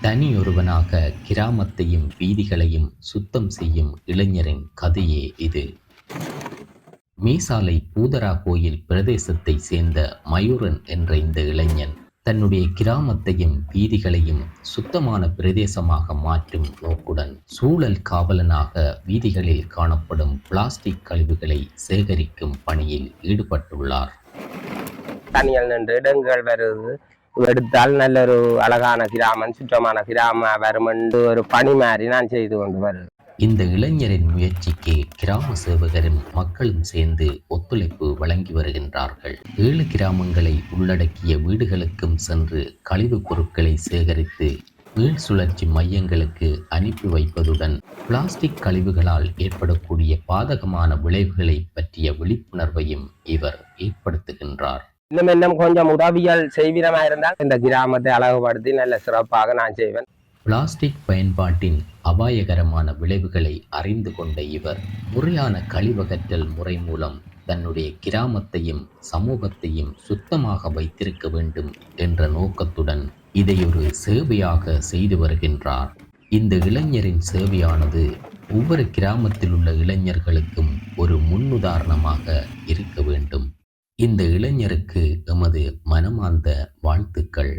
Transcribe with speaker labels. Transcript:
Speaker 1: தனியொருவனாக கிராமத்தையும் வீதிகளையும் சுத்தம் செய்யும் இளைஞரின் கதையே இது. மீசாலை பூதரா கோயில் பிரதேசத்தை சேர்ந்த மயூரன் என்ற இந்த இளைஞன் தன்னுடைய கிராமத்தையும் வீதிகளையும் சுத்தமான பிரதேசமாக மாற்றும் நோக்குடன் சூழல் காவலனாக வீதிகளில் காணப்படும் பிளாஸ்டிக் கழிவுகளை சேகரிக்கும் பணியில் ஈடுபட்டுள்ளார்.
Speaker 2: தனியால் நின்று இடங்கள் வருது எடுத்தால் நல்ல ஒரு அழகான கிராமம் சுற்றமான கிராம வரும் என்று ஒரு பணி மாதிரி நான் செய்து கொண்டு வருது.
Speaker 1: இந்த இளைஞரின் முயற்சிக்கு கிராம சேவகரும் மக்களும் சேர்ந்து ஒத்துழைப்பு வழங்கி வருகின்றார்கள். 7 கிராமங்களை உள்ளடக்கிய வீடுகளுக்கும் சென்று கழிவுப் பொருட்களை சேகரித்து மீள் சுழற்சி மையங்களுக்கு அனுப்பி வைப்பதுடன் பிளாஸ்டிக் கழிவுகளால் ஏற்படக்கூடிய பாதகமான விளைவுகளை பற்றிய விழிப்புணர்வையும் இவர் ஏற்படுத்துகின்றார்.
Speaker 2: இன்னும் கொஞ்சம் உதவிகள் செய்விடமா இருந்தால் இந்த கிராமத்தை அழகுபடுத்தி நல்ல சிறப்பாக நான் செய்வேன்.
Speaker 1: பிளாஸ்டிக் பயன்பாட்டின் அபாயகரமான விளைவுகளை அறிந்து கொண்ட இவர் முறையான கழிவகற்றல் முறை மூலம் தன்னுடைய கிராமத்தையும் சமூகத்தையும் சுத்தமாக வைத்திருக்க வேண்டும் என்ற நோக்கத்துடன் இதை ஒரு சேவையாக செய்து வருகின்றார். இந்த இளைஞரின் சேவையானது ஒவ்வொரு கிராமத்தில் உள்ள இளைஞர்களுக்கும் ஒரு முன்னுதாரணமாக இருக்க வேண்டும். இந்த இளைஞருக்கு எமது மனமார்ந்த வாழ்த்துக்கள்.